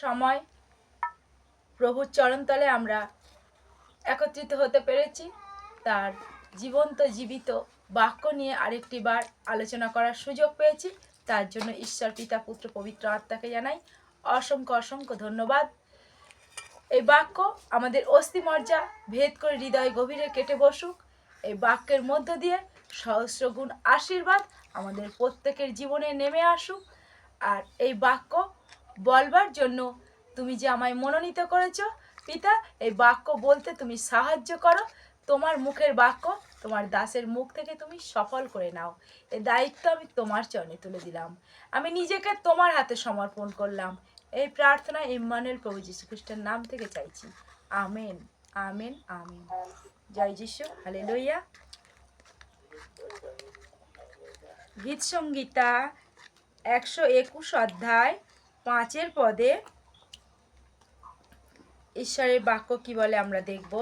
সময় প্রভুর চরণতলে আমরা একত্রিত হতে পেরেছি। তার জীবন্ত জীবিত বাক্য নিয়ে আরেকটি বার আলোচনা করার সুযোগ পেয়েছি। তার জন্য ঈশ্বর পিতা পুত্র পবিত্র আত্মাকে জানাই অসংখ্য অসংখ্য ধন্যবাদ। এই বাক্য আমাদের অস্থিমজ্জা ভেদ করে হৃদয় গভীরে কেটে বসুক। এই বাক্যের মধ্য দিয়ে সহস্রগুণ আশীর্বাদ আমাদের প্রত্যেকের জীবনে নেমে আসুক। আর এই বাক্য বলবার জন্য তুমি যে আমায় মনোনীত করেছো পিতা, এই বাক্য বলতে তুমি সাহায্য করো। তোমার মুখের বাক্য তোমার দাসের মুখ থেকে তুমি সফল করে নাও। এই দায়িত্ব আমি তোমার চরণে তুলে দিলাম। আমি নিজেকে তোমার হাতে সমর্পণ করলাম। এই প্রার্থনা ইম্মানুয়েল প্রভু যীশু খ্রিস্টের নাম থেকে চাইছি। Amen, amen, amen. জয় যীশু, হালেলুয়া। গীত সংগীতা 121 অধ্যায় 5 পদে ঈশ্বরের বাক্য কি বলে আমরা দেখব।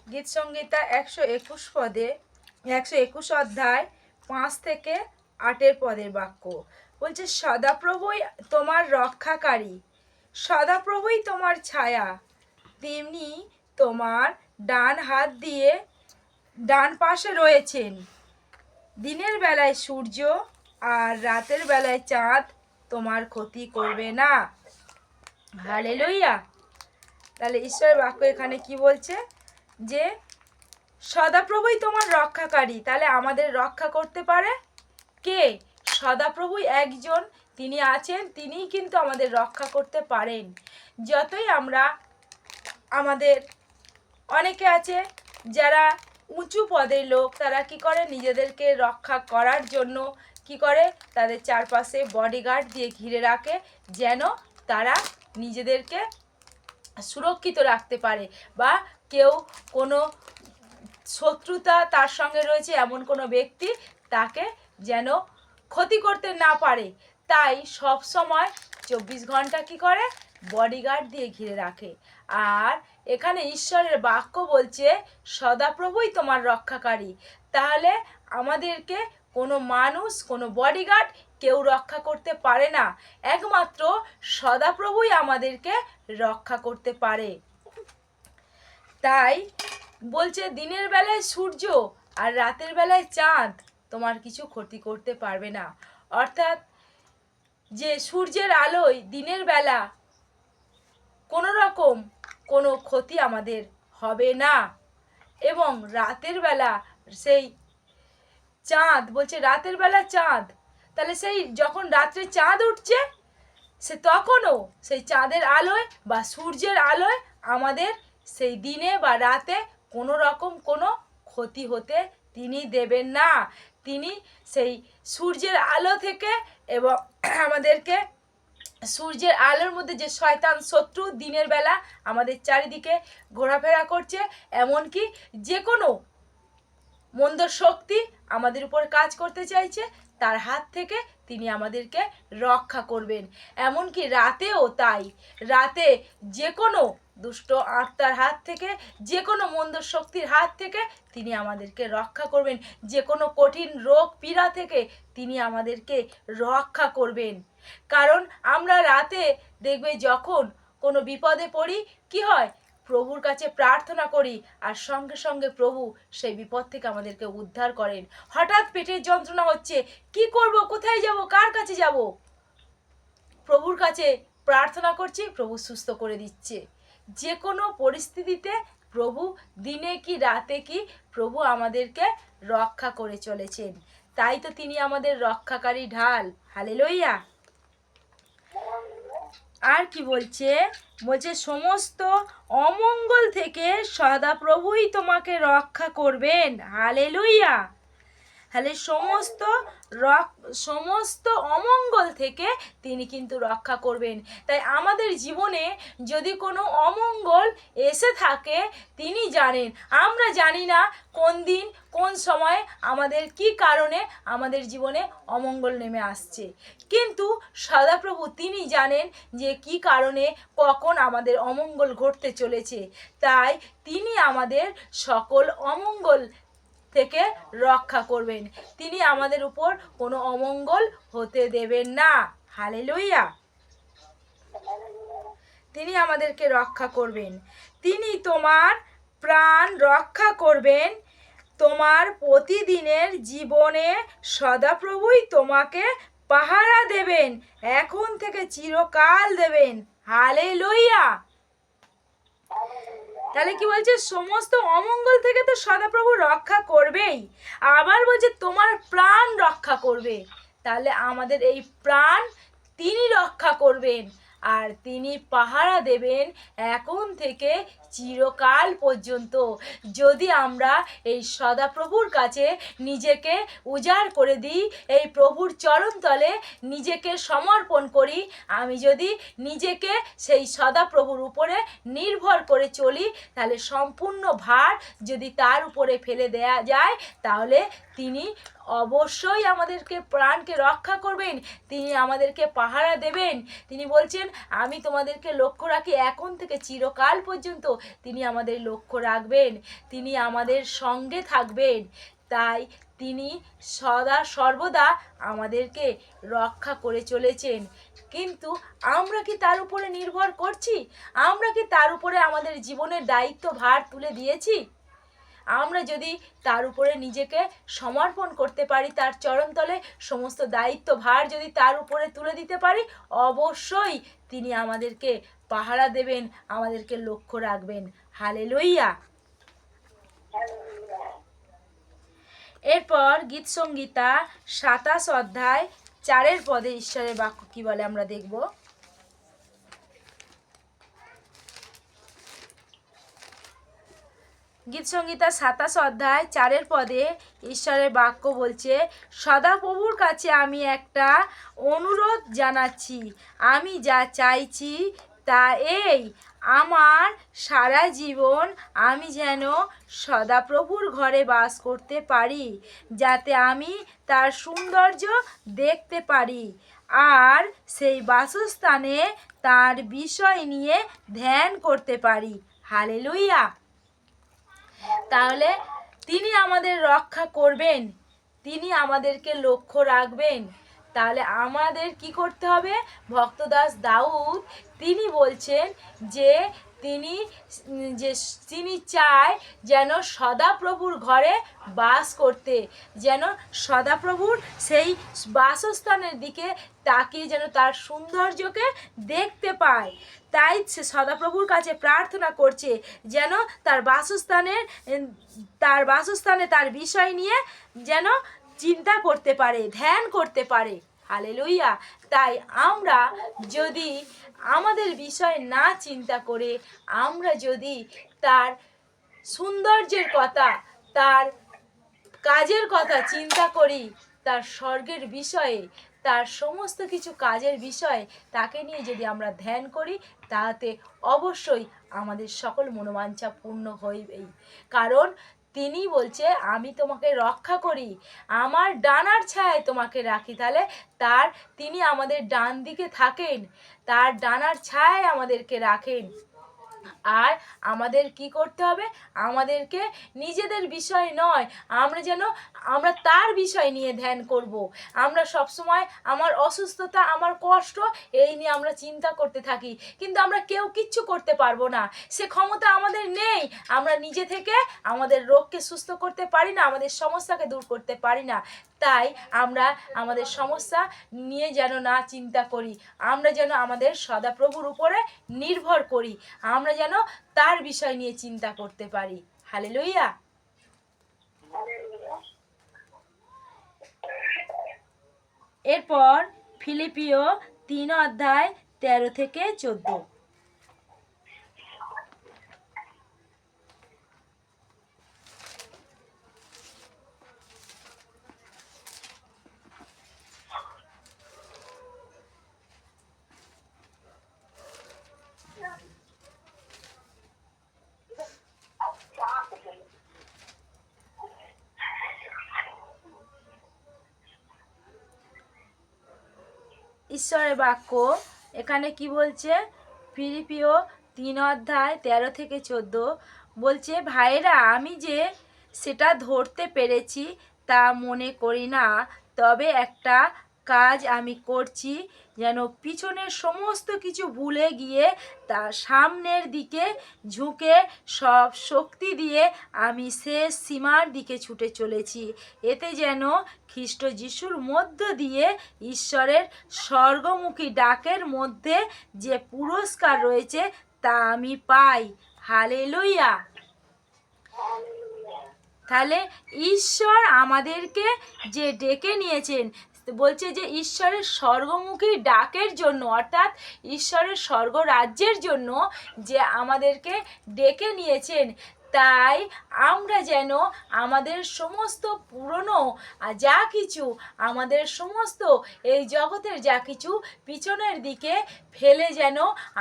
গীত সংগীতা 121 অধ্যায় 5 থেকে 8 পদের বাক্য বলছে, সদাপ্রভুই তোমার রক্ষাকারী, সদাপ্রভুই তোমার ছায়া, তেমনি তোমার ডান হাত দিয়ে ডান পাশে রয়েছেন। দিনের বেলায় সূর্য আর রাতের বেলায় চাঁদ তোমার ক্ষতি করবে না। হালেলুয়া। তাহলে ঈশ্বরের বাক্য এখানে কি বলছে যে সদাপ্রভুই তোমার রক্ষাকারী। তাহলে আমাদের রক্ষা করতে পারে কে? সদাপ্রভুই একজন, তিনি আছেন, তিনিই কিন্তু আমাদের রক্ষা করতে পারেন। যতই আমরা আমাদের অনেকে আছে যারা উঁচু পদের লোক, তারা কি করে নিজেদেরকে রক্ষা করার জন্য কি করে তাদের চারপাশে বডিগার্ড দিয়ে ঘিরে রাখে, যেন তারা নিজেদেরকে সুরক্ষিত রাখতে পারে, বা কেউ কোনো শত্রুতা তার সঙ্গে রয়েছে এমন কোনো ব্যক্তি তাকে যেন ক্ষতি করতে না পারে। তাই সব সময় 24 ঘন্টা কি করে বডিগার্ড দিয়ে ঘিরে রাখে। আর এখানে ঈশ্বরের বাক্য বলছে সদাপ্রভুই তোমার রক্ষাকারী। তাহলে আমাদেরকে কোনো মানুষ, কোনো বডিগার্ড কেউ রক্ষা করতে পারে না, একমাত্র সদাপ্রভুই আমাদেরকে রক্ষা করতে পারে। তাই বলছে দিনের বেলায় সূর্য আর রাতের বেলায় চাঁদ তোমার কিছু ক্ষতি করতে পারবে না। অর্থাৎ যে সূর্যের আলোয় দিনের বেলা কোনো রকম কোনো ক্ষতি আমাদের হবে না, এবং রাতের বেলা সেই চাঁদ বলছে রাতের বেলা চাঁদ, তাহলে সেই যখন রাত্রে চাঁদ উঠছে সে তখনও সেই চাঁদের আলোয় বা সূর্যের আলোয় আমাদের সেই দিনে বা রাতে কোনো রকম কোনো ক্ষতি হতে তিনি দেবেন না। তিনি সেই সূর্যের আলো থেকে এবং আমাদেরকে সূর্যের আলোর মধ্যে যে শয়তান শত্রু দিনের বেলা আমাদের চারিদিকে ঘোরাফেরা করছে, এমনকি যে কোনো মন্দ শক্তি আমাদের উপর কাজ করতে চাইছে, তার হাত থেকে তিনি আমাদেরকে রক্ষা করবেন। এমনকি রাতেও তাই, রাতে যে কোনো দুষ্ট আত্মার হাত থেকে, যে কোনো মন্দ শক্তির হাত থেকে তিনি আমাদেরকে রক্ষা করবেন। যে কোনো কঠিন রোগ পীড়া থেকে তিনি আমাদেরকে রক্ষা করবেন। কারণ আমরা রাতে দেখবে যখন কোনো বিপদে পড়ি কি হয়, প্রভুর কাছে প্রার্থনা করি আর সঙ্গে সঙ্গে প্রভু সেই বিপদ থেকে আমাদেরকে উদ্ধার করেন। হঠাৎ পেটের যন্ত্রণা হচ্ছে, কি করব, কোথায় যাব, কার কাছে যাব, প্রভুর কাছে প্রার্থনা করছি, প্রভু সুস্থ করে দিচ্ছে। যে কোনো পরিস্থিতিতে প্রভু দিনে কি রাতে কি প্রভু আমাদেরকে রক্ষা করে চলেছেন। তাই তো তিনি আমাদের রক্ষাকারী ঢাল। হালেলুয়া। আর কি বলছে, বলছে সমস্ত অমঙ্গল থেকে সদাপ্রভুই তোমাকে রক্ষা করবেন। হালেলুয়া। তাহলে সমস্ত অমঙ্গল থেকে তিনি কিন্তু রক্ষা করবেন। তাই আমাদের জীবনে যদি কোনো অমঙ্গল এসে থাকে তিনি জানেন, আমরা জানি না কোন দিন কোন সময়ে আমাদের কি কারণে আমাদের জীবনে অমঙ্গল নেমে আসছে, কিন্তু সদাপ্রভু তিনি জানেন যে কি কারণে কখন আমাদের অমঙ্গল ঘটতে চলেছে। তাই তিনি আমাদের সকল অমঙ্গল থেকে রক্ষা করবেন, তিনি আমাদের উপর কোনো অমঙ্গল হতে দেবেন না। হালেলুয়া। তিনি আমাদেরকে রক্ষা করবেন। তিনি তোমার প্রাণ রক্ষা করবেন। তোমার প্রতিদিনের জীবনে সদাপ্রভুই তোমাকে পাহারা দেবেন, এখন থেকে চিরকাল দেবেন। হালেলুয়া। তাহলে কি বলছে, সমস্ত অমঙ্গল থেকে তো সদাপ্রভু রক্ষা করবেই, আবার বলছে তোমার প্রাণ রক্ষা করবে। তাহলে আমাদের এই প্রাণ তিনি রক্ষা করবেন, আর তিনি পাহারা দেবেন এখন থেকে চিরকাল পর্যন্ত। যদি আমরা এই সদাপ্রভুর কাছে নিজেকে উজাড় করে দিই, এই প্রভুর চরণতলে নিজেকে সমর্পণ করি, আমি যদি নিজেকে সেই সদাপ্রভুর উপরে নির্ভর করে চলি, তাহলে সম্পূর্ণ ভার যদি তার উপরে ফেলে দেয়া যায়, তাহলে তিনি অবশ্যই আমাদেরকে প্রাণকে রক্ষা করবেন, তিনি আমাদেরকে পাহারা দেবেন। তিনি বলছেন, আমি তোমাদেরকে লক্ষ্য রাখি এখন থেকে চিরকাল পর্যন্ত। তিনি আমাদের লক্ষ্য রাখবেন, তিনি আমাদের সঙ্গে থাকবেন। তাই তিনি সর্বদা আমাদেরকে রক্ষা করে চলেছেন। কিন্তু আমরা কি তার উপরে নির্ভর করছি? আমরা কি তার উপরে আমাদের জীবনের দায়িত্ব ভার তুলে দিয়েছি? আমরা যদি তার উপরে নিজেকে সমর্পণ করতে পারি, তার চরণতলে সমস্ত দায়িত্ব ভার যদি তার উপরে তুলে দিতে পারি, অবশ্যই তিনি আমাদেরকে পাহারা দেবেন, আমাদেরকে লক্ষ্য রাখবেন। হালেলুয়া। এরপর গীত সংগীতা 27 অধ্যায় 4 পদে ঈশ্বরের বাক্য কি বলে আমরা দেখব। গীত সংগীতা 27 অধ্যায় 4 পদে ঈশ্বরের বাক্য বলছে, সদাপ্রভুর কাছে আমি একটা অনুরোধ জানাচ্ছি, আমি যা চাইছি তা এই, আমার সারা জীবন আমি যেন সদাপ্রভুর ঘরে বাস করতে পারি, যাতে আমি তার সৌন্দর্য দেখতে পারি আর সেই বাসস্থানে তার বিষয় নিয়ে ধ্যান করতে পারি। হালেলুয়া। তাহলে তিনি আমাদের রক্ষা করবেন, তিনি আমাদেরকে লক্ষ্য রাখবেন। তাহলে আমাদের কি করতে হবে? ভক্তদাস দাউদ তিনি বলছেন যে তিনি চায় যেন সদাপ্রভুর ঘরে বাস করতে, যেন সদাপ্রভুর সেই বাসস্থানের দিকে তাকিয়ে যেন তার সৌন্দর্যকে দেখতে পায়। তাই সে সদাপ্রভুর কাছে প্রার্থনা করছে যেন তার বাসস্থানে তার বিষয় নিয়ে যেন চিন্তা করতে পারে, ধ্যান করতে পারে। হালেলুয়া। তাই আমরা যদি আমাদের বিষয় না চিন্তা করে আমরা যদি তার সৌন্দর্যের কথা, তার কাজের কথা চিন্তা করি, তার স্বর্গের বিষয়ে, তার সমস্ত কিছু কাজের বিষয়ে তাকে নিয়ে যদি আমরা ধ্যান করি, তাতে অবশ্যই আমাদের সকল মনোবাঞ্ছা পূর্ণ হইবেই। কারণ তিনি বলছে, আমি তোমাকে রক্ষা করি, আমার ডানার ছায়ায় তোমাকে রাখি। তাহলে তিনি আমাদের ডান দিকে থাকেন, তার ডানার ছায়ায় আমাদেরকে রাখেন। আর আমাদের কি করতে হবে? আমাদেরকে নিজেদের বিষয় নয়, আমরা তার বিষয় নিয়ে ধ্যান করব। আমরা সবসময় আমার অসুস্থতা, আমার কষ্ট এই নিয়ে আমরা চিন্তা করতে থাকি, কিন্তু আমরা কেউ কিচ্ছু করতে পারবো না, সে ক্ষমতা আমাদের নেই। আমরা নিজে থেকে আমাদের রোগকে সুস্থ করতে পারি না, আমাদের সমস্যাকে দূর করতে পারি না। তাই আমরা আমাদের সমস্যা নিয়ে যেন না চিন্তা করি, আমরা যেন আমাদের সদাপ্রভুর উপরে নির্ভর করি, আমরা যেন তার বিষয় নিয়ে চিন্তা করতে পারি। হালেলুয়া। এরপর ফিলিপিও 3 অধ্যায় 13 থেকে 14। ঈশ্বরের বাক্য এখানে কি বলছে? ফিলিপিও 3 অধ্যায় 13 থেকে 14 বলছে, ভাইরা, আমি যে সেটা ধরতে পেরেছি তা মনে করি না, তবে একটা কাজ আমি করছি, যেন পিছনের সমস্ত কিছু ভুলে গিয়ে তার সামনের দিকে ঝুঁকে সব শক্তি দিয়ে আমি শেষ সীমার দিকে ছুটে চলেছি। এতে যেন খ্রিস্ট যিশুর মধ্য দিয়ে ঈশ্বরের স্বর্গমুখী ডাকের মধ্যে যে পুরস্কার রয়েছে তা আমি পাই। হালেলুয়া। তাহলে ঈশ্বর আমাদেরকে যে ডেকে নিয়েছেন, বলছে যে ঈশ্বরের স্বর্গমুখী ডাকের জন্য, অর্থাৎ ঈশ্বরের স্বর্গ রাজ্যের জন্য যে আমাদেরকে ডেকে নিয়েছেন, তাই আমরা যেন আমাদের সমস্ত পুরনো যা কিছু, আমাদের সমস্ত এই জগতের যা কিছু পিছনের দিকে ফেলে যেন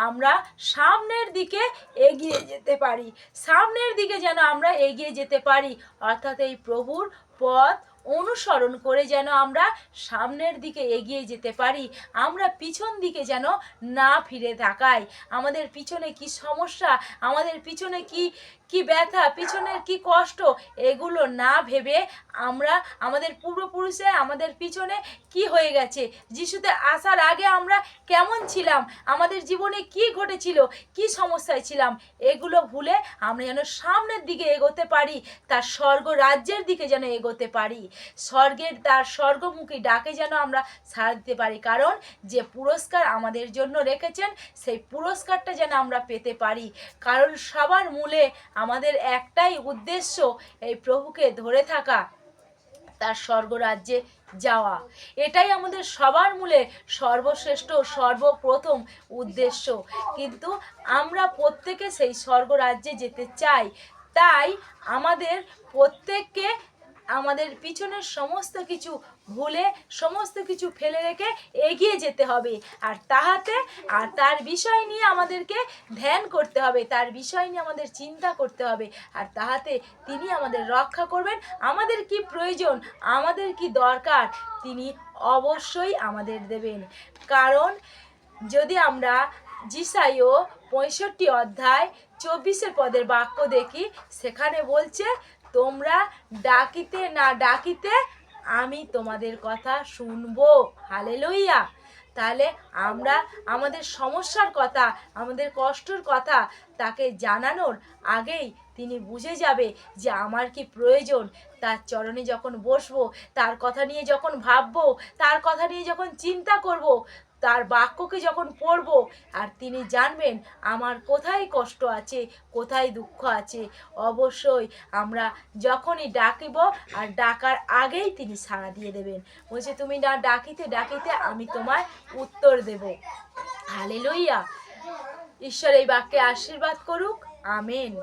আমরা সামনের দিকে এগিয়ে যেতে পারি, সামনের দিকে যেন আমরা এগিয়ে যেতে পারি, অর্থাৎ এই প্রভুর পথ অনুসরণ করে যেন আমরা সামনের দিকে এগিয়ে যেতে পারি। আমরা পিছন দিকে যেন না ফিরে তাকাই। আমাদের পিছনে কি সমস্যা, আমাদের পিছনে কি ব্যথা, পিছনের কি কষ্ট, এগুলো না ভেবে আমরা আমাদের পূর্বপুরুষে আমাদের পিছনে কি হয়ে গেছে, যিশুতে আসার আগে আমরা কেমন ছিলাম, আমাদের জীবনে কি ঘটেছিল, কি সমস্যায় ছিলাম, এগুলো ভুলে আমরা যেন সামনের দিকে এগোতে পারি, তার স্বর্গ রাজ্যের দিকে যেন এগোতে পারি, স্বর্গের তার স্বর্গমুখী ডাকে যেন আমরা সাড়া দিতে পারি। কারণ যে পুরস্কার আমাদের জন্য রেখেছেন সেই পুরস্কারটা যেন আমরা পেতে পারি। কারণ সবার মূলে আমাদের একটাই উদ্দেশ্য, এই প্রভুকে ধরে থাকা, তার স্বর্গরাজ্যে যাওয়া। এটাই আমাদের সবার মূলে সর্বশ্রেষ্ঠ সর্বপ্রথম উদ্দেশ্য। কিন্তু আমরা প্রত্যেকে সেই স্বর্গরাজ্যে যেতে চাই, তাই আমাদের প্রত্যেককে আমাদের পিছনের সমস্ত কিছু ভুলে, সমস্ত কিছু ফেলে রেখে এগিয়ে যেতে হবে, আর তার বিষয় নিয়ে আমাদেরকে ধ্যান করতে হবে, তার বিষয় নিয়ে আমাদের চিন্তা করতে হবে, আর তাহাতে তিনি আমাদের রক্ষা করবেন। আমাদের কি প্রয়োজন, আমাদের কি দরকার, তিনি অবশ্যই আমাদের দেবেন। কারণ যদি আমরা যিশাইয় 65 অধ্যায় 24 পদের বাক্য দেখি, সেখানে বলছে, তোমরা ডাকিতে না ডাকিতে আমি তোমাদের কথা শুনবো। হালেলুয়া। তাহলে আমরা আমাদের সমস্যার কথা, আমাদের কষ্টের কথা তাকে জানানোর আগেই তিনি বুঝে যাবে যে আমার কি প্রয়োজন। তার চরণে যখন বসবো, তার কথা নিয়ে যখন ভাববো, তার কথা নিয়ে যখন চিন্তা করব, তার বাক্যকে যখন পড়ব, আর তিনি জানবেন আমার কোথায় কষ্ট আছে, কোথায় দুঃখ আছে, অবশ্যই আমরা যখনই ডাকিব আর ডাকার আগেই তিনি সাড়া দিয়ে দেবেন। বলছে, তুমি না ডাকিতে ডাকিতে আমি তোমায় উত্তর দেব। হালেলুয়া। ঈশ্বর এই বাক্যে আশীর্বাদ করুক। আমেন।